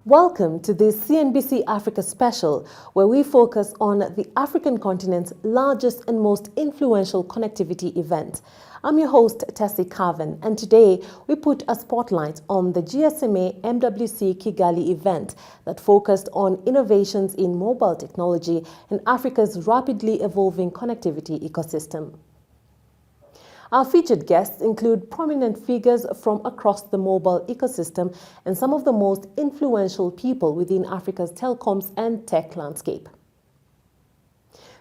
Welcome to this CNBC Africa special, where we focus on the African continent's largest and most influential connectivity event. I'm your host, Tessie Carvin, and today we put a spotlight on the GSMA MWC Kigali event that focused on innovations in mobile technology and Africa's rapidly evolving connectivity ecosystem. Our featured guests include prominent figures from across the mobile ecosystem and some of the most influential people within Africa's telecoms and tech landscape.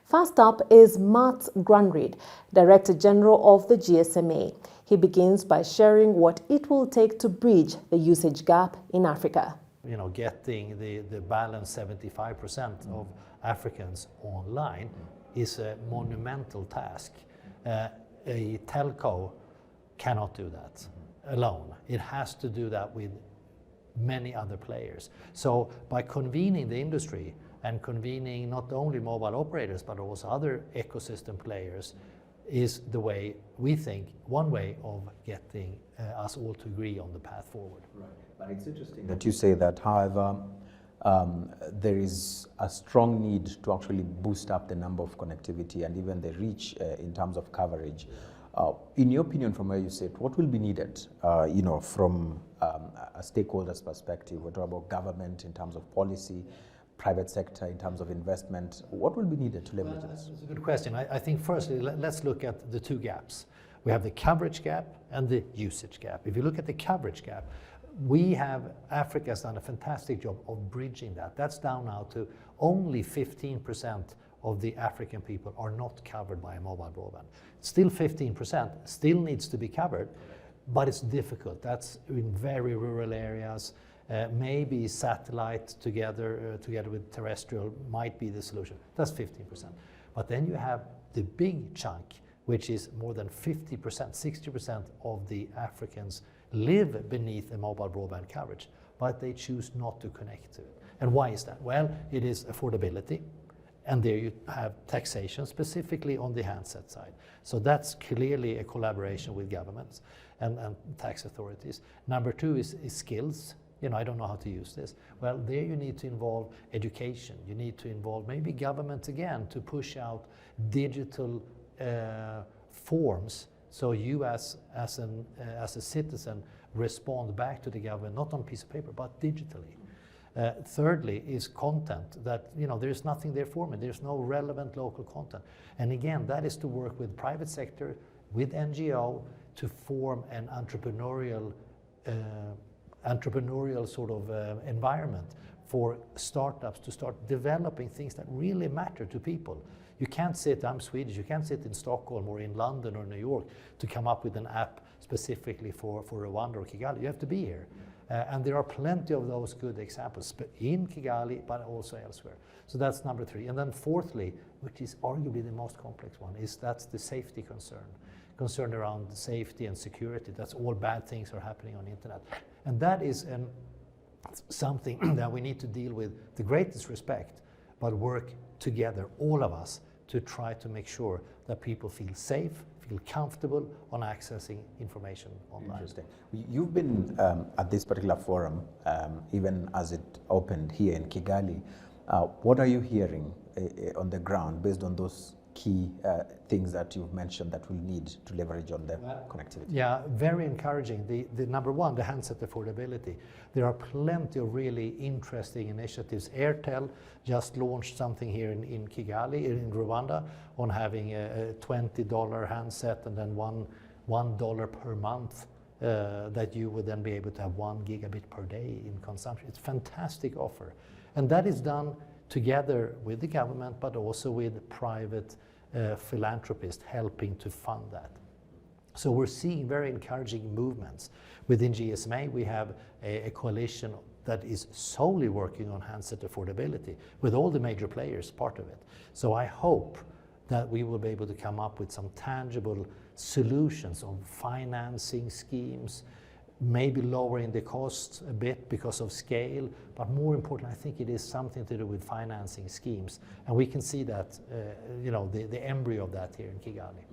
First up is Mats Granryd, Director General of the GSMA. He begins by sharing what it will take to bridge the usage gap in Africa. Getting the balance 75% of Africans online is a monumental task. A telco cannot do that alone. It has to do that with many other players. So by convening the industry and convening not only mobile operators but also other ecosystem players is the way, we think, one way of getting us all to agree on the path forward. Right. But it's interesting that you say that, however, there is a strong need to actually boost up the number of connectivity and even the reach in terms of coverage. In your opinion, from where you sit, what will be needed, from a stakeholder's perspective? We're talking about government in terms of policy, private sector in terms of investment. What will be needed to leverage this? That's a good question. I think firstly, let's look at the two gaps. We have the coverage gap and the usage gap. If you look at the coverage gap, Africa has done a fantastic job of bridging that. That's down now to only 15% of the African people are not covered by a mobile broadband. Still 15%, still needs to be covered, but it's difficult. That's in very rural areas. Maybe satellite together with terrestrial might be the solution. That's 15%. But then you have the big chunk, which is more than 50%, 60% of the Africans live beneath a mobile broadband coverage, but they choose not to connect to it. And why is that? Well, it is affordability, and there you have taxation, specifically on the handset side. So that's clearly a collaboration with governments and tax authorities. Number two is skills. I don't know how to use this. Well, there you need to involve education. You need to involve maybe government again to push out digital forms. So you as a citizen respond back to the government, not on a piece of paper, but digitally. Thirdly is content that, there's nothing there for me. There's no relevant local content. And again, that is to work with private sector, with NGO, to form an entrepreneurial sort of environment for startups to start developing things that really matter to people. You can't sit, I'm Swedish, you can't sit in Stockholm or in London or New York to come up with an app specifically for Rwanda or Kigali. You have to be here. And there are plenty of those good examples in Kigali, but also elsewhere. So that's number three. And then fourthly, which is arguably the most complex one, that's the safety concern around safety and security. That's all bad things are happening on the internet. And that is something that we need to deal with the greatest respect, but work together, all of us, to try to make sure that people feel safe, feel comfortable on accessing information online. Interesting. You've been at this particular forum, even as it opened here in Kigali. What are you hearing on the ground based on those key things that you've mentioned that we'll need to leverage on the connectivity? Yeah, very encouraging. The number one, the handset affordability. There are plenty of really interesting initiatives. Airtel just launched something here in Kigali, in Rwanda, on having a $20 handset and then $1 per month that you would then be able to have 1 gigabit per day in consumption. It's a fantastic offer. And that is done together with the government, but also with private philanthropists helping to fund that. So we're seeing very encouraging movements. Within GSMA, we have a coalition that is solely working on handset affordability, with all the major players part of it. So I hope that we will be able to come up with some tangible solutions on financing schemes, maybe lowering the cost a bit because of scale, but more important, I think it is something to do with financing schemes. And we can see that, the embryo of that here in Kigali.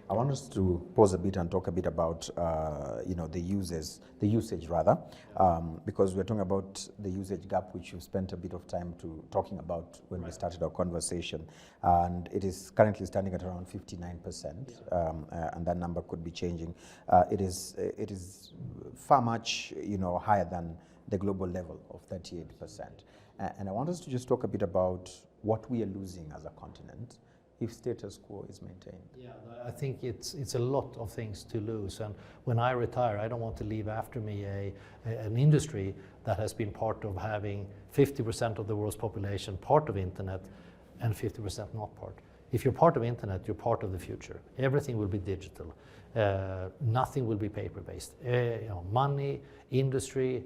I want us to pause a bit and talk a bit about, the usage rather, because we're talking about the usage gap, which you've spent a bit of time talking about when we started our conversation, and it is currently standing at around 59%, and that number could be changing. It is far much, higher than the global level of 38%. And I want us to just talk a bit about what we are losing as a continent if status quo is maintained. Yeah, I think it's a lot of things to lose. And when I retire, I don't want to leave after me an industry that has been part of having 50% of the world's population part of internet and 50% not part. If you're part of internet, you're part of the future. Everything will be digital. Nothing will be paper-based. Money, industry,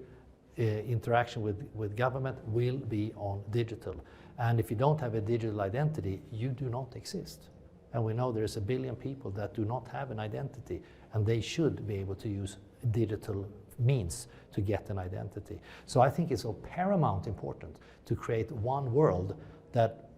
interaction with government will be on digital. And if you don't have a digital identity, you do not exist. And we know there's 1 billion people that do not have an identity, and they should be able to use digital means to get an identity. So I think it's of paramount important to create one world that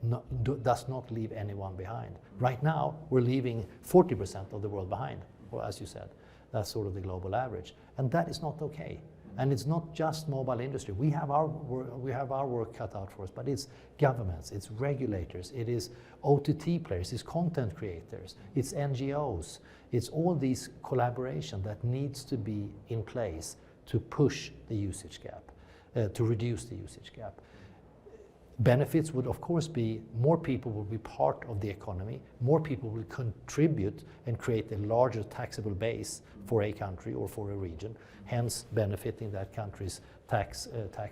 does not leave anyone behind. Right now, we're leaving 40% of the world behind, or as you said, that's sort of the global average. And that is not okay. And it's not just mobile industry. We have our work cut out for us, but it's governments, it's regulators, it is OTT players, it's content creators, it's NGOs, it's all these collaboration that needs to be in place to push the usage gap, to reduce the usage gap. Benefits would of course be more people will be part of the economy, more people will contribute and create a larger taxable base for a country or for a region, hence benefiting that country's tax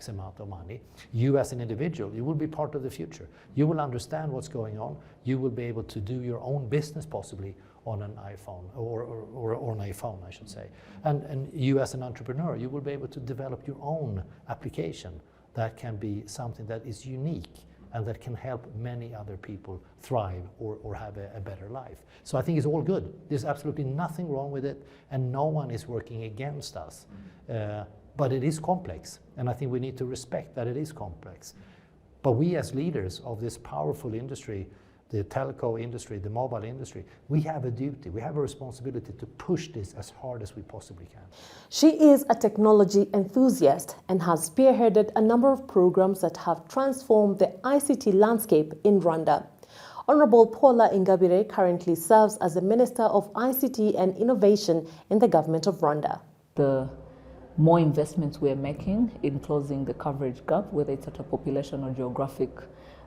amount of money. You as an individual, you will be part of the future. You will understand what's going on. You will be able to do your own business possibly on an iPhone or on a phone, I should say. And you as an entrepreneur, you will be able to develop your own application that can be something that is unique and that can help many other people thrive or have a better life. So I think it's all good. There's absolutely nothing wrong with it, and no one is working against us. But it is complex, and I think we need to respect that it is complex. But we as leaders of this powerful industry, the telco industry, the mobile industry, we have a duty, we have a responsibility to push this as hard as we possibly can. She is a technology enthusiast and has spearheaded a number of programs that have transformed the ICT landscape in Rwanda. Honorable Paula Ingabire currently serves as the Minister of ICT and Innovation in the government of Rwanda. The more investments we're making in closing the coverage gap, whether it's at a population or geographic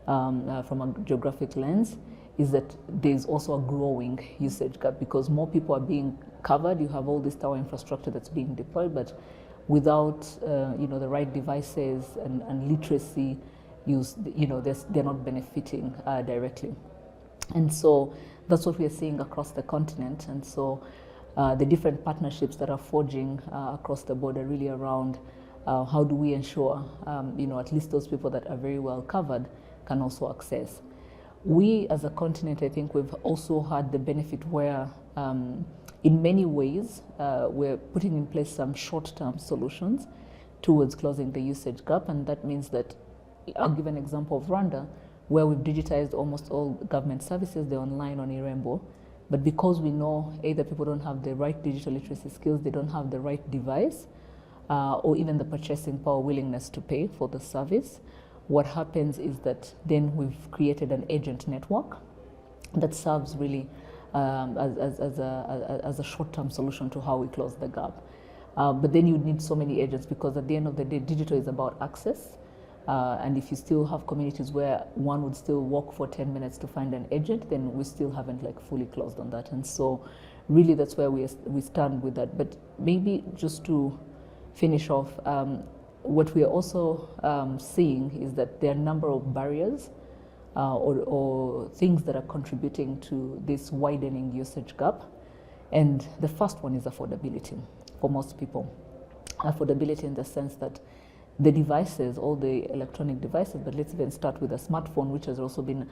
from a geographic lens, is that there's also a growing usage gap because more people are being covered. You have all this tower infrastructure that's being deployed, but without the right devices and literacy use, they're not benefiting directly. And so that's what we are seeing across the continent. And so the different partnerships that are forging across the board are really around how do we ensure at least those people that are very well covered can also access. We as a continent, I think we've also had the benefit where in many ways we're putting in place some short-term solutions towards closing the usage gap, and that means that, I'll give an example of Rwanda, where we've digitized almost all government services, they're online on Irembo, but because we know either people don't have the right digital literacy skills, they don't have the right device, or even the purchasing power, willingness to pay for the service, what happens is that then we've created an agent network that serves really as a short-term solution to how we close the gap. But then you need so many agents because at the end of the day, digital is about access. And if you still have communities where one would still walk for 10 minutes to find an agent, then we still haven't fully closed on that. And so really that's where we stand with that. But maybe just to finish off, what we are also seeing is that there are a number of barriers or things that are contributing to this widening usage gap. And the first one is affordability for most people. Affordability in the sense that the devices, all the electronic devices, but let's even start with a smartphone, which has also been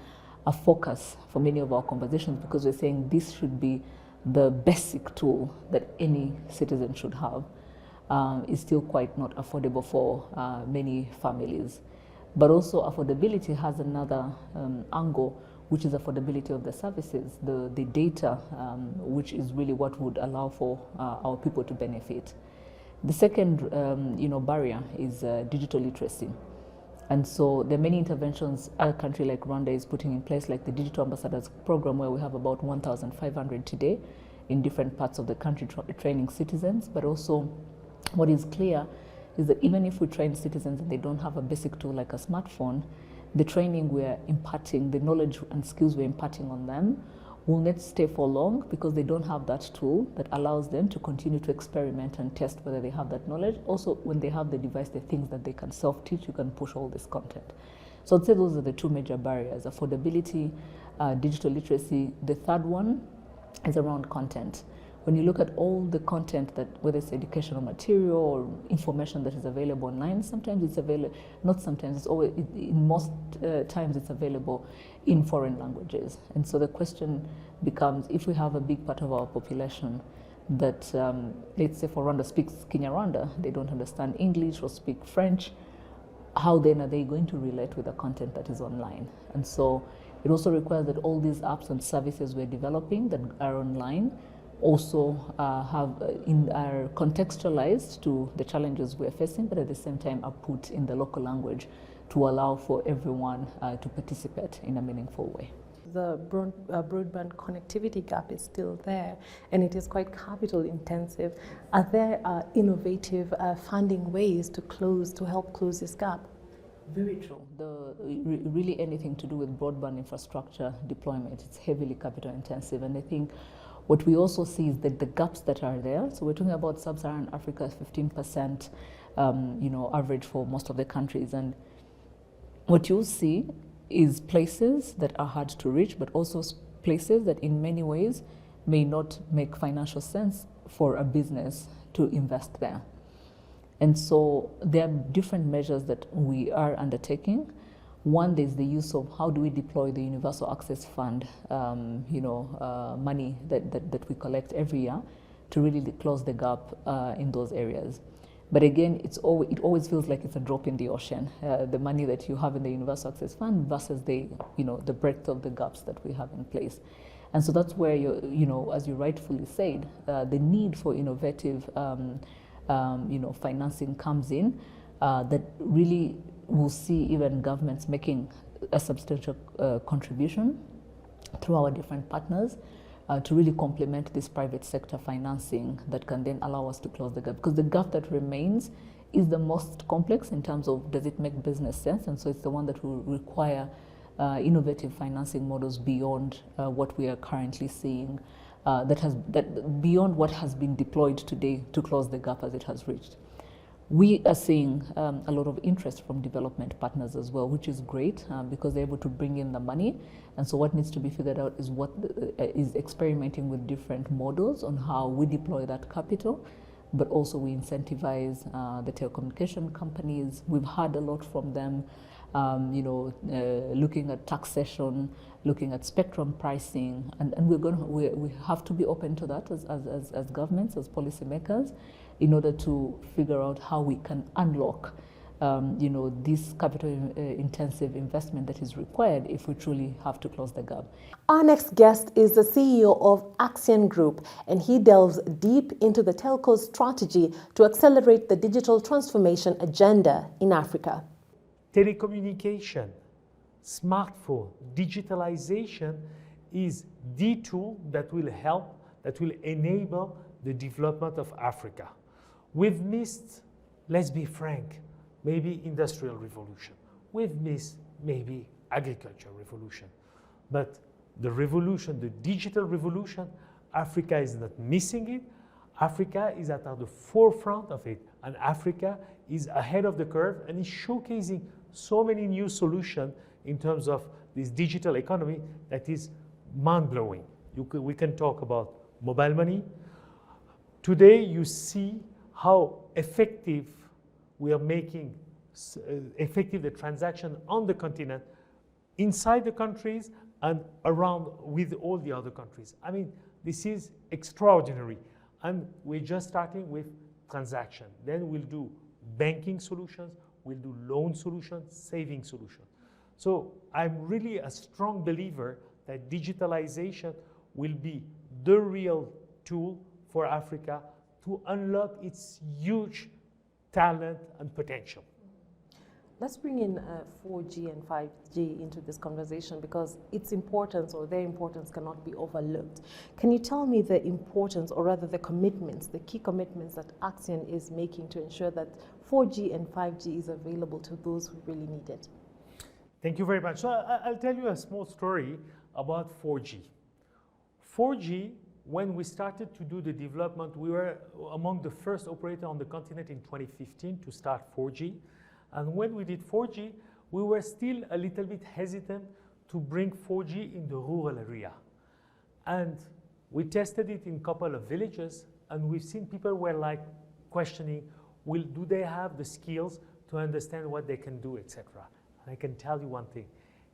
a focus for many of our conversations because we're saying this should be the basic tool that any citizen should have. is still quite not affordable for many families. But also affordability has another angle, which is affordability of the services, the data, which is really what would allow for our people to benefit. The second barrier is digital literacy. And so there are many interventions a country like Rwanda is putting in place, like the Digital Ambassadors Program, where we have about 1,500 today in different parts of the country training citizens. But also what is clear is that even if we train citizens and they don't have a basic tool like a smartphone, the training we're imparting, the knowledge and skills we're imparting on them will not stay for long because they don't have that tool that allows them to continue to experiment and test whether they have that knowledge. Also, when they have the device, the things that they can self-teach, you can push all this content. So I'd say those are the two major barriers: affordability, digital literacy. The third one is around content. When you look at all the content that, whether it's educational material or information that is available online, sometimes it's available, not sometimes, it's always, in most times it's available in foreign languages. And so the question becomes, if we have a big part of our population that, let's say for Rwanda, speaks Kinyarwanda, they don't understand English or speak French, how then are they going to relate with the content that is online? And so it also requires that all these apps and services we're developing that are online also are contextualized to the challenges we're facing, but at the same time are put in the local language to allow for everyone to participate in a meaningful way. The broadband connectivity gap is still there, and it is quite capital intensive. Are there innovative funding ways to help close this gap? Very true. Really anything to do with broadband infrastructure deployment, it's heavily capital intensive, and I think what we also see is that the gaps that are there, so we're talking about sub-Saharan Africa, 15% average for most of the countries, and what you'll see is places that are hard to reach, but also places that in many ways may not make financial sense for a business to invest there. And so there are different measures that we are undertaking. One is the use of how do we deploy the Universal Access Fund, money that we collect every year to really close the gap in those areas. But again, it always feels like it's a drop in the ocean, the money that you have in the Universal Access Fund versus the breadth of the gaps that we have in place. And so that's where, as you rightfully said, the need for innovative financing comes in, that really will see even governments making a substantial contribution through our different partners to really complement this private sector financing that can then allow us to close the gap. Because the gap that remains is the most complex in terms of does it make business sense, and so it's the one that will require innovative financing models beyond what we are currently seeing, that beyond what has been deployed today to close the gap as it has reached. We are seeing a lot of interest from development partners as well, which is great because they're able to bring in the money. And so what needs to be figured out is is experimenting with different models on how we deploy that capital, but also we incentivize the telecommunication companies. We've heard a lot from them, looking at taxation, looking at spectrum pricing, and we have to be open to that as governments, as policymakers, in order to figure out how we can unlock this capital-intensive investment that is required if we truly have to close the gap. Our next guest is the CEO of Axian Group, and he delves deep into the telco's strategy to accelerate the digital transformation agenda in Africa. Telecommunication, smartphone, digitalization is the tool that will help, that will enable the development of Africa. We've missed, let's be frank, maybe industrial revolution. We've missed maybe agricultural revolution. But the revolution, the digital revolution, Africa is not missing it. Africa is at the forefront of it. And Africa is ahead of the curve and is showcasing so many new solutions in terms of this digital economy that is mind-blowing. We can talk about mobile money. Today, you see how effective we are making effective the transaction on the continent, inside the countries and around with all the other countries. I mean, this is extraordinary. And we're just starting with transaction. Then we'll do banking solutions, we'll do loan solutions, saving solutions. So I'm really a strong believer that digitalization will be the real tool for Africa to unlock its huge talent and potential. Let's bring in 4G and 5G into this conversation because its importance or their importance cannot be overlooked. Can you tell me the importance or rather the commitments, the key commitments that Axian is making to ensure that 4G and 5G is available to those who really need it? Thank you very much. So I'll tell you a small story about 4G. 4G, when we started to do the development, we were among the first operators on the continent in 2015 to start 4G. And when we did 4G, we were still a little bit hesitant to bring 4G in the rural area. And we tested it in a couple of villages, and we've seen people were like questioning, do they have the skills to understand what they can do, etc. And I can tell you one thing,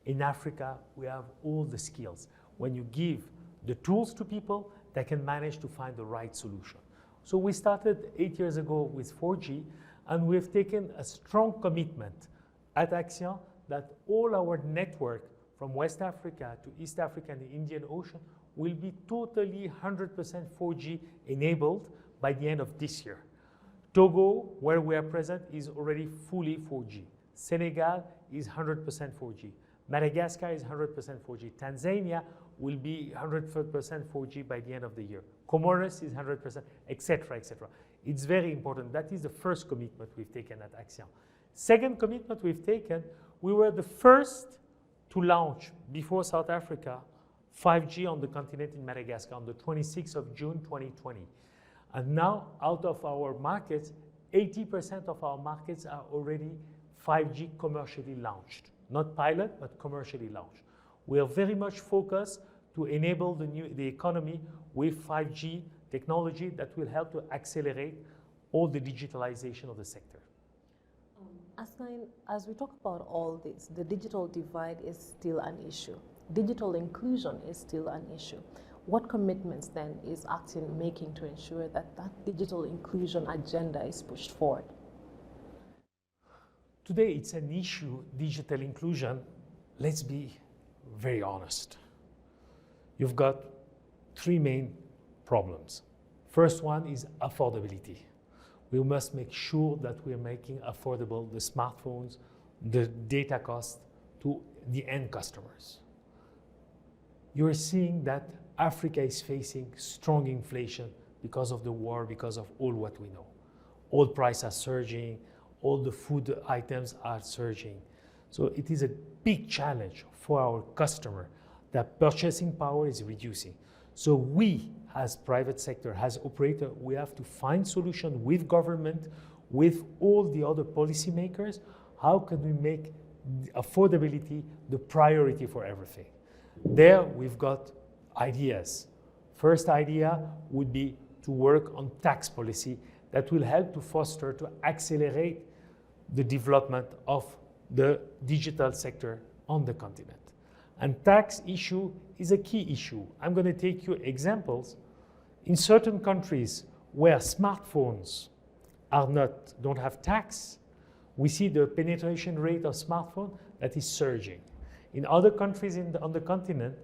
in Africa, we have all the skills. When you give the tools to people, they can manage to find the right solution. So we started 8 years ago with 4G, and we've taken a strong commitment at Axian that all our network from West Africa to East Africa and the Indian Ocean will be totally 100% 4G enabled by the end of this year. Togo, where we are present, is already fully 4G. Senegal is 100% 4G. Madagascar is 100% 4G. Tanzania will be 100% 4G by the end of the year. Comoros is 100%, etc., etc. It's very important. That is the first commitment we've taken at Axian. Second commitment we've taken, we were the first to launch, before South Africa, 5G on the continent in Madagascar on the 26th of June 2020. And now, out of our markets, 80% of our markets are already 5G commercially launched. Not pilot, but commercially launched. We are very much focused to enable the economy with 5G technology that will help to accelerate all the digitalization of the sector. As we talk about all this, the digital divide is still an issue. Digital inclusion is still an issue. What commitments then is Axian making to ensure that that digital inclusion agenda is pushed forward? Today it's an issue, digital inclusion. Let's be very honest. You've got three main problems. First one is affordability. We must make sure that we are making affordable the smartphones, the data cost to the end customers. You're seeing that Africa is facing strong inflation because of the war, because of all what we know. Oil prices are surging, all the food items are surging. So it is a big challenge for our customer that purchasing power is reducing. So we, as private sector, as operator, we have to find solution with government, with all the other policymakers. How can we make affordability the priority for everything? There we've got ideas. First idea would be to work on tax policy that will help to foster, to accelerate the development of the digital sector on the continent. And tax issue is a key issue. I'm going to take you examples. In certain countries where smartphones don't have tax, we see the penetration rate of smartphone that is surging. In other countries on the continent,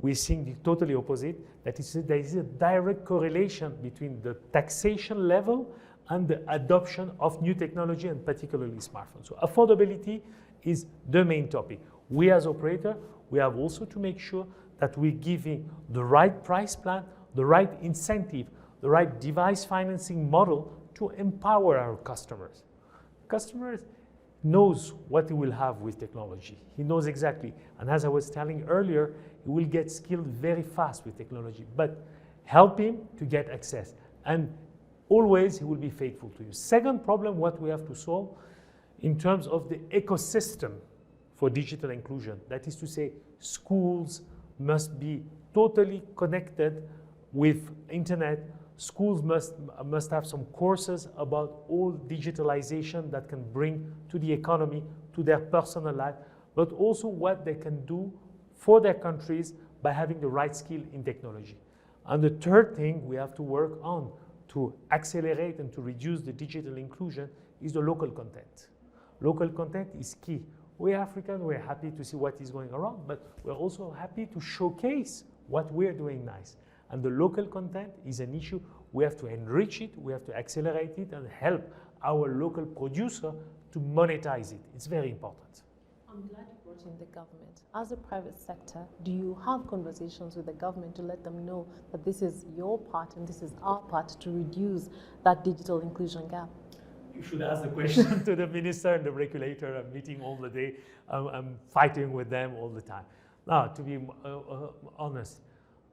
we're seeing the totally opposite. That is, there is a direct correlation between the taxation level and the adoption of new technology, and particularly smartphones. So affordability is the main topic. We as operator, we have also to make sure that we're giving the right price plan, the right incentive, the right device financing model to empower our customers. Customers knows what he will have with technology. He knows exactly. And as I was telling earlier, he will get skilled very fast with technology, but help him to get access. And always he will be faithful to you. Second problem, what we have to solve in terms of the ecosystem for digital inclusion. That is to say, schools must be totally connected with internet. Schools must have some courses about all digitalization that can bring to the economy, to their personal life, but also what they can do for their countries by having the right skill in technology. And the third thing we have to work on to accelerate and to reduce the digital inclusion is the local content. Local content is key. We're African, we're happy to see what is going around, but we're also happy to showcase what we're doing nice. And the local content is an issue. We have to enrich it, we have to accelerate it, and help our local producer to monetize it. It's very important. I'm glad you brought in the government. As a private sector, do you have conversations with the government to let them know that this is your part and this is our part to reduce that digital inclusion gap? You should ask the question to the minister and the regulator. I'm meeting all the day. I'm fighting with them all the time. Now, to be honest,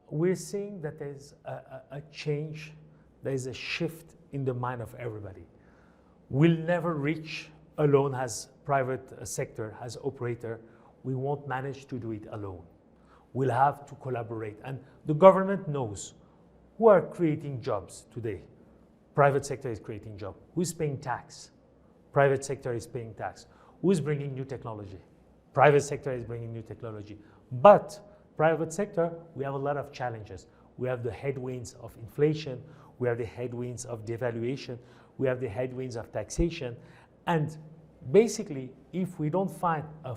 we're seeing that there's a change, there's a shift in the mind of everybody. We'll never reach alone as private sector, as operator. We won't manage to do it alone. We'll have to collaborate. And the government knows who are creating jobs today. Private sector is creating jobs. Who's paying tax? Private sector is paying tax. Who's bringing new technology? Private sector is bringing new technology. But private sector, we have a lot of challenges. We have the headwinds of inflation. We have the headwinds of devaluation. We have the headwinds of taxation. And basically, if we don't find a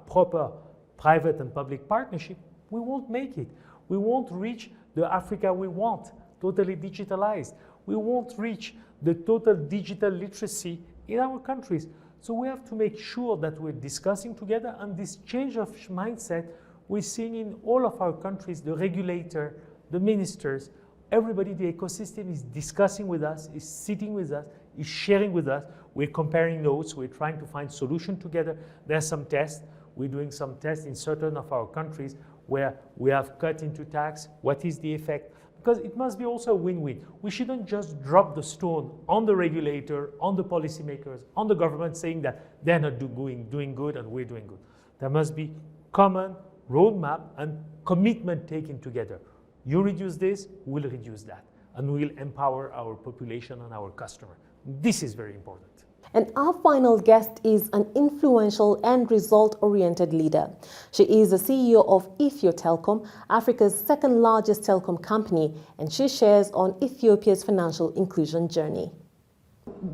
proper private and public partnership, we won't make it. We won't reach the Africa we want, totally digitalized. We won't reach the total digital literacy in our countries. So we have to make sure that we're discussing together, and this change of mindset we're seeing in all of our countries. The regulator, the ministers, everybody, the ecosystem is discussing with us, is sitting with us, is sharing with us. We're comparing notes, we're trying to find solutions together. There's some tests. We're doing some tests in certain of our countries where we have cut into tax. What is the effect? Because it must be also a win-win. We shouldn't just drop the stone on the regulator, on the policymakers, on the government, saying that they're not doing good and we're doing good. There must be common roadmap and commitment taken together. You reduce this, we'll reduce that. And we'll empower our population and our customer. This is very important. And our final guest is an influential and result-oriented leader. She is the CEO of Ethio Telecom, Africa's second largest telecom company, and she shares on Ethiopia's financial inclusion journey.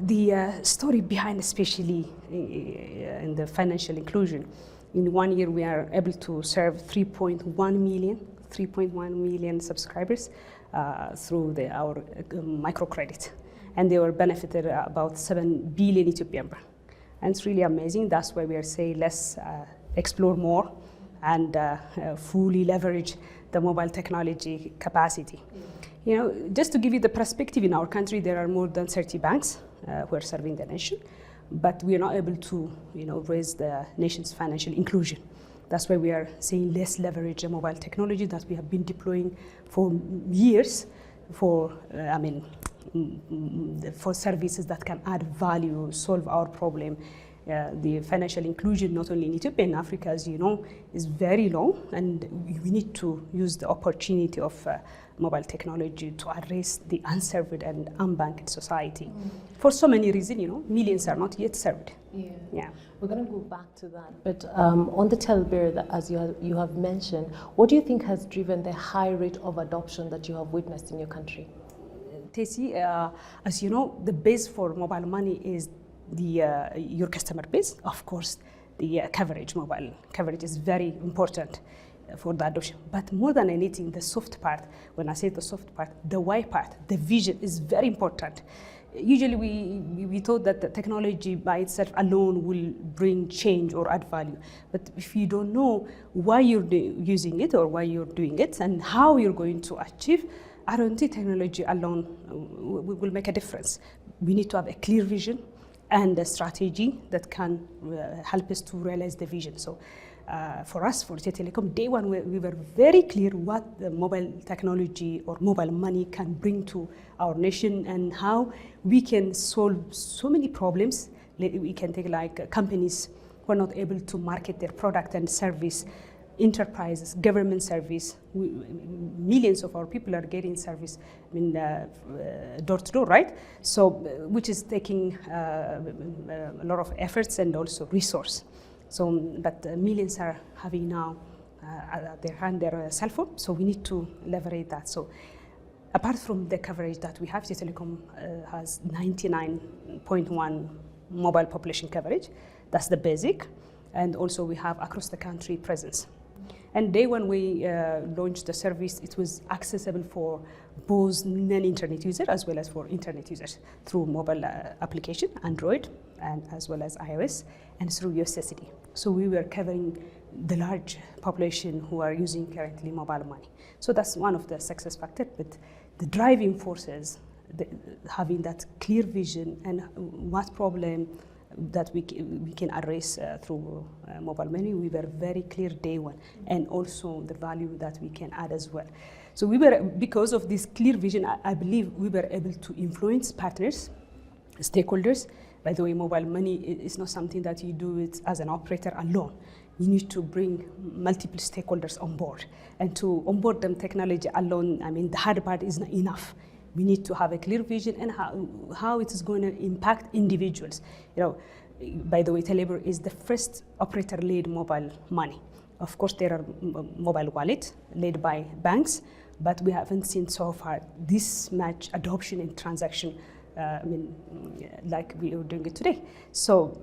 The story behind, especially in the financial inclusion, in 1 year we are able to serve 3.1 million subscribers through our microcredit. And they were benefited about 7 billion Ethiopian birr. And it's really amazing. That's why we are saying let's explore more and fully leverage the mobile technology capacity. You know, just to give you the perspective, in our country there are more than 30 banks who are serving the nation, but we are not able to, raise the nation's financial inclusion. That's why we are saying let's leverage the mobile technology that we have been deploying for years for services that can add value, solve our problem. The financial inclusion, not only in Ethiopia, in Africa, as you know, is very low, and we need to use the opportunity of mobile technology to address the unserved and unbanked society. For so many reasons, millions are not yet served. Yeah. We're going to go back to that. But on the Telbear, that as you have mentioned, what do you think has driven the high rate of adoption that you have witnessed in your country? Tessie, as you know, the base for mobile money is your customer base. Of course, the mobile coverage is very important for the adoption. But more than anything, the soft part, when I say the soft part, the why part, the vision is very important. Usually we thought that the technology by itself alone will bring change or add value. But if you don't know why you're using it or why you're doing it and how you're going to achieve, I don't think technology alone will make a difference. We need to have a clear vision and a strategy that can help us to realize the vision. So for us, for Ethio Telecom, day one, we were very clear what the mobile technology or mobile money can bring to our nation and how we can solve so many problems. We can take like companies who are not able to market their product and service, enterprises, government service. Millions of our people are getting service door to door, right? So, which is taking a lot of efforts and also resource. So, but millions are having now at their hand their cell phone. So we need to leverage that. So apart from the coverage that we have, Telecom has 99.1 mobile population coverage. That's the basic. And also we have across the country presence. And day when we launched the service, it was accessible for both non-internet users as well as for internet users through mobile application, Android, and as well as iOS, and through USSD. So we were covering the large population who are using currently mobile money. So that's one of the success factors, but the driving forces, having that clear vision and what problem that we can address through mobile money, we were very clear day one, and also the value that we can add as well. So we were, because of this clear vision, I believe we were able to influence partners, stakeholders. By the way, mobile money is not something that you do it as an operator alone. You need to bring multiple stakeholders on board. And to onboard them technology alone, I mean, the hard part is not enough. We need to have a clear vision and how it is going to impact individuals. You know, by the way, Telebor is the first operator-led mobile money. Of course, there are mobile wallets led by banks, but we haven't seen so far this much adoption and transaction like we are doing it today. So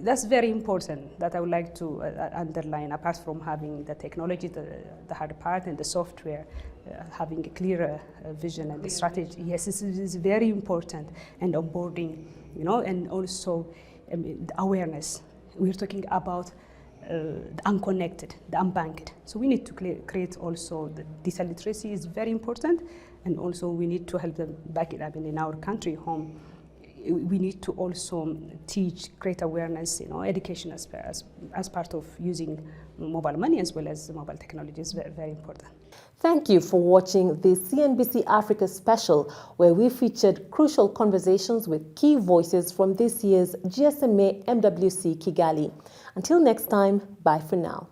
that's very important that I would like to underline, apart from having the technology, the hard part, and the software, having a clear vision and the strategy. Yes, this is very important, and onboarding, you know, and also the awareness. We're talking about the unconnected, the unbanked. So we need to create also the digital literacy is very important, and also we need to help them back in our country home. We need to also teach, create awareness, you know, education as part of using mobile money as well as mobile technology is very, very important. Thank you for watching the CNBC Africa special, where we featured crucial conversations with key voices from this year's GSMA MWC Kigali. Until next time, bye for now.